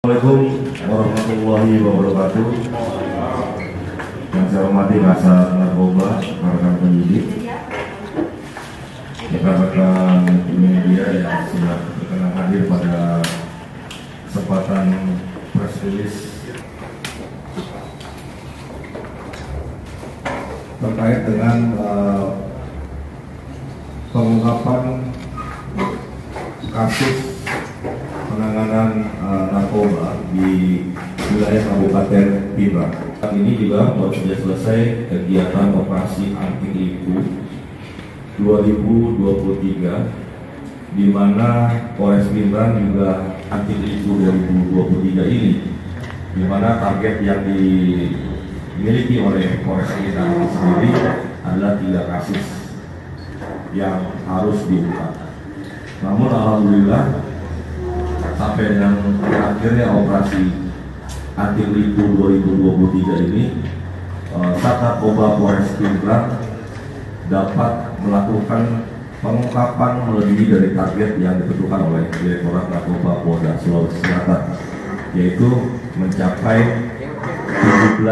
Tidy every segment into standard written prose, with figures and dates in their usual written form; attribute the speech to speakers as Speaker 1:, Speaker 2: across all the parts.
Speaker 1: Assalamualaikum warahmatullahi wabarakatuh. Yang saya hormati Kasat Narkoba, rekan penyidik, rekan-rekan media yang sudah berkenan hadir pada kesempatan press release terkait dengan pengungkapan kasus penanganan narkoba di wilayah Kabupaten Pindrang. Saat ini juga baru saja selesai kegiatan operasi anti tipu 2023, di mana Polres Pindrang juga anti tipu 2023 ini, di mana target yang dimiliki oleh Polres Pindrang sendiri adalah 3 kasus yang harus diungkap. Namun alhamdulillah sampai dengan akhirnya operasi anti tipu 2023 ini, Sat Narkoba Polres Pindrang dapat melakukan pengungkapan melebihi dari target yang ditentukan oleh Direktorat Narkoba Polda Sulawesi Selatan, yaitu mencapai 17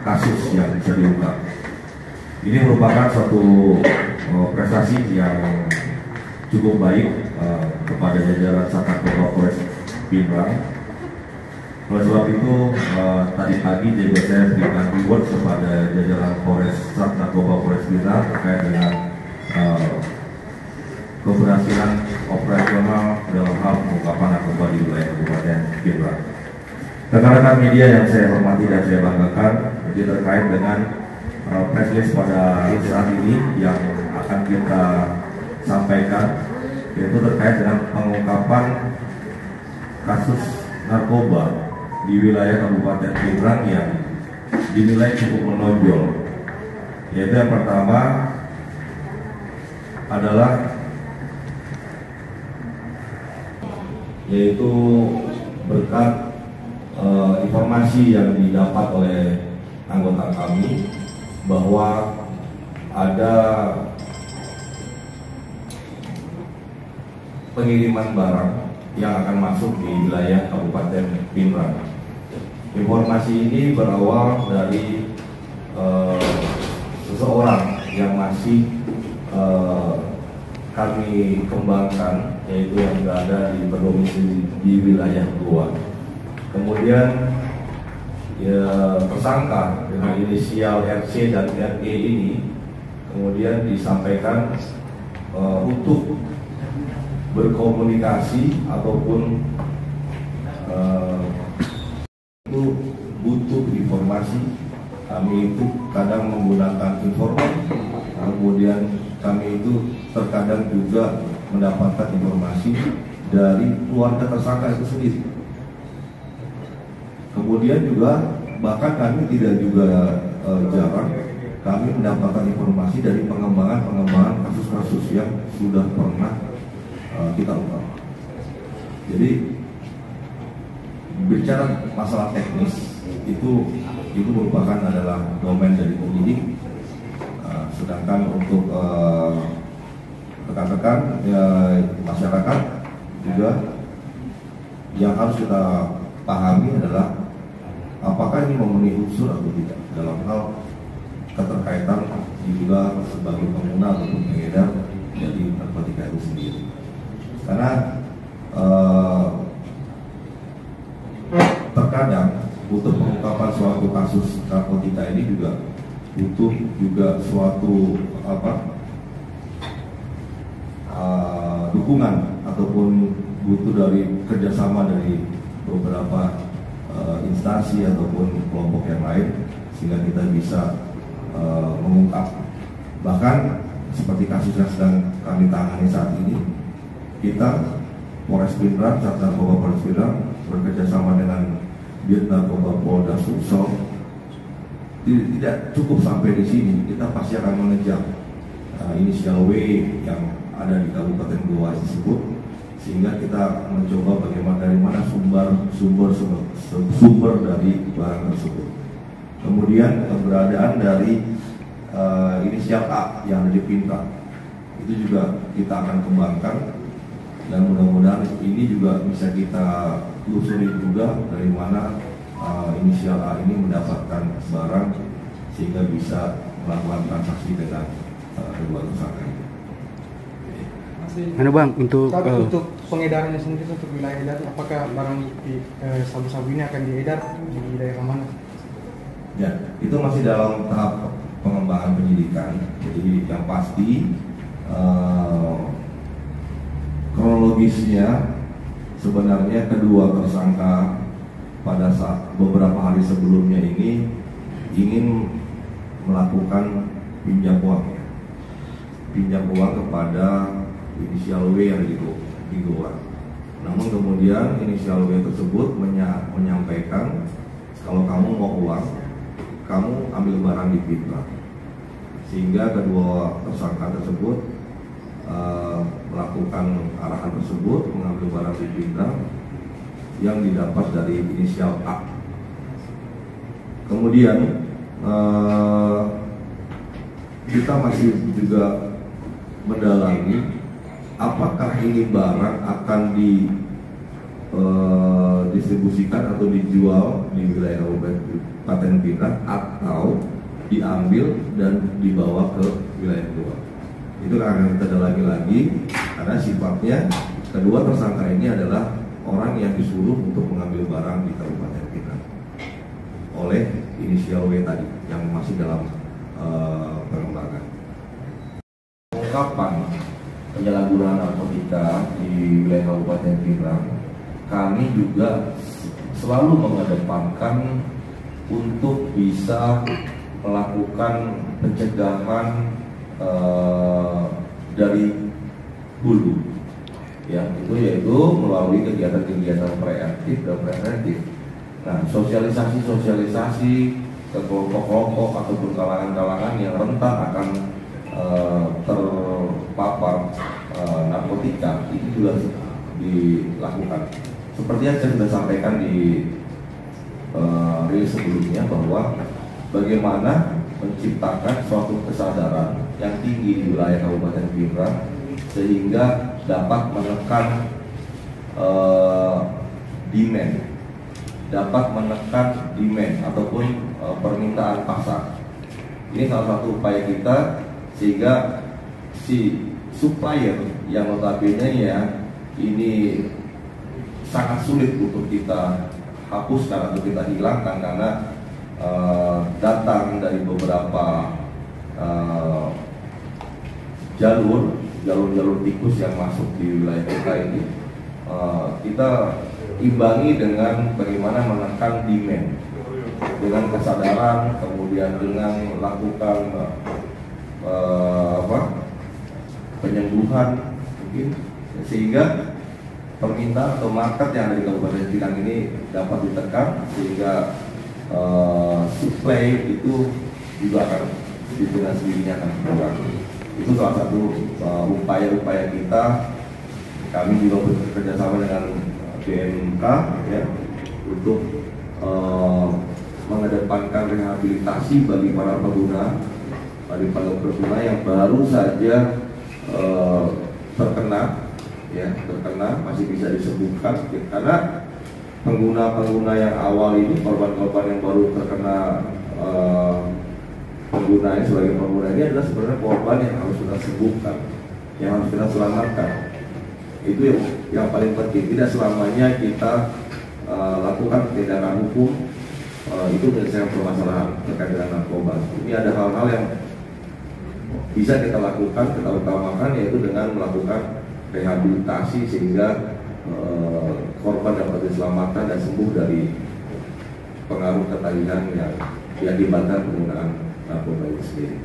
Speaker 1: kasus yang bisa diungkap. Ini merupakan suatu prestasi yang cukup baik kepada jajaran Sat Narkoba Polres Pindrang. Oleh sebab itu tadi pagi juga saya berikan reward kepada jajaran Polres Sat Narkoba Polres Pindrang terkait dengan keberhasilan operasional dalam hal pengungkapan narkoba di wilayah Kabupaten Pindrang. Rekan-rekan media yang saya hormati dan saya banggakan, jadi terkait dengan press release pada saat ini yang akan kita sampaikan, yaitu terkait dengan pengungkapan kasus narkoba di wilayah Kabupaten Pindrang yang dinilai cukup menonjol. Yaitu yang pertama adalah yaitu berkat informasi yang didapat oleh anggota kami bahwa ada pengiriman barang yang akan masuk di wilayah Kabupaten Pindrang. Informasi ini berawal dari seseorang yang masih kami kembangkan, yaitu yang berada di berdomisili di wilayah Goa. Kemudian ya, tersangka dengan inisial RC dan RE ini kemudian disampaikan untuk berkomunikasi ataupun itu butuh informasi. Kami itu kadang menggunakan informan, kemudian kami itu terkadang juga mendapatkan informasi dari keluarga tersangka itu sendiri. Kemudian juga bahkan kami tidak juga jarang kami mendapatkan informasi dari pengembangan kasus-kasus yang sudah pernah kita ungkap. Jadi bicara masalah teknis itu merupakan adalah domain dari penyidik, sedangkan untuk rekan-rekan masyarakat juga yang harus kita pahami adalah apakah ini memenuhi unsur atau tidak dalam hal keterkaitan juga sebagai pengguna ataupun pengedar dari narkotika itu sendiri. Karena terkadang butuh pengungkapan suatu kasus narkotika ini juga butuh juga suatu dukungan ataupun butuh dari kerjasama dari beberapa instansi ataupun kelompok yang lain sehingga kita bisa mengungkap. Bahkan seperti kasus yang sedang kami tangani saat ini, kita Polres Pindrang, Sat Narkoba Polres Pindrang bekerjasama dengan Dit Narkoba Polda Sulsel tidak cukup sampai di sini, kita pasti akan mengejar inisial W yang ada di Kabupaten Goa tersebut, sehingga kita mencoba bagaimana dari mana sumber dari barang tersebut. Kemudian keberadaan dari inisial A yang ada di Pindrang itu juga kita akan kembangkan, dan mudah-mudahan ini juga bisa kita telusuri juga dari mana inisial A ini mendapatkan barang sehingga bisa melakukan transaksi dengan kedua tersangka ini.
Speaker 2: Mana bang untuk
Speaker 3: pengedarannya sendiri untuk wilayah edar, apakah barang sabu-sabu ini akan diedar di daerah mana?
Speaker 1: Ya, itu masih dalam tahap pengembangan penyidikan. Jadi yang pasti kronologisnya sebenarnya kedua tersangka pada saat beberapa hari sebelumnya ini ingin melakukan pinjam uang kepada inisial W yang di Goa. Namun kemudian inisial W tersebut menyampaikan kalau kamu mau uang, kamu ambil barang di Pindrang. Sehingga kedua tersangka tersebut melakukan arahan tersebut, mengambil barang di Pindrang yang didapat dari inisial A. Kemudian kita masih juga mendalami apakah ini barang akan didistribusikan atau dijual di wilayah Kabupaten Pindrang atau diambil dan dibawa ke wilayah Goa. Itu akan kita dalami lagi karena sifatnya kedua tersangka ini adalah orang yang disuruh untuk mengambil barang di Kabupaten Pindrang oleh inisial W tadi yang masih dalam pengembangan. Pengungkapan penyalahgunaan narkotika di wilayah Kabupaten Pindrang, kami juga selalu mengedepankan untuk bisa melakukan pencegahan dari hulu, ya itu yaitu melalui kegiatan-kegiatan preemptif dan preventif. Nah, sosialisasi ke kelompok-kelompok ataupun kalangan-kalangan yang rentan akan terpapar narkotika itu juga dilakukan. Seperti yang saya sudah sampaikan di rilis sebelumnya bahwa bagaimana menciptakan suatu kesadaran yang tinggi di wilayah Kabupaten Pindrang sehingga dapat menekan demand ataupun permintaan pasar. Ini salah satu upaya kita sehingga si supplier yang notabene ya ini sangat sulit untuk kita hapuskan atau kita hilangkan karena datang dari beberapa jalur tikus yang masuk di wilayah kita ini. Kita imbangi dengan bagaimana menekan demand dengan kesadaran, kemudian dengan melakukan penyembuhan mungkin, sehingga permintaan atau market yang ada di Kabupaten Pindrang ini dapat ditekan sehingga supply itu juga akan dengan sendirinya akan berkurang. Itu salah satu upaya-upaya kita. Kami juga bekerjasama dengan BMK ya untuk mengedepankan rehabilitasi bagi para pengguna yang baru saja terkena masih bisa disembuhkan karena pengguna yang awal ini, korban-korban yang baru terkena pengguna sebagai pengguna ini adalah sebenarnya korban yang harus kita sembuhkan, yang harus kita selamatkan. Itu yang paling penting. Tidak selamanya kita lakukan tindakan hukum itu menyelesaikan permasalahan terkait dengan narkoba. Ini ada hal-hal yang bisa kita lakukan, kita utamakan, yaitu dengan melakukan rehabilitasi sehingga korban dapat diselamatkan dan sembuh dari pengaruh ketagihan yang diakibatkan penggunaan narkoba itu sendiri.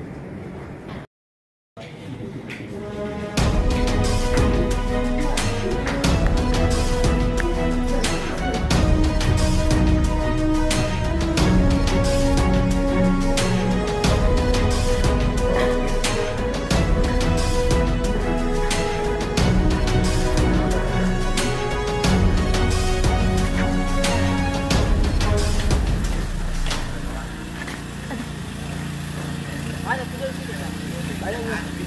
Speaker 2: Banyak juga di sini. Banyak.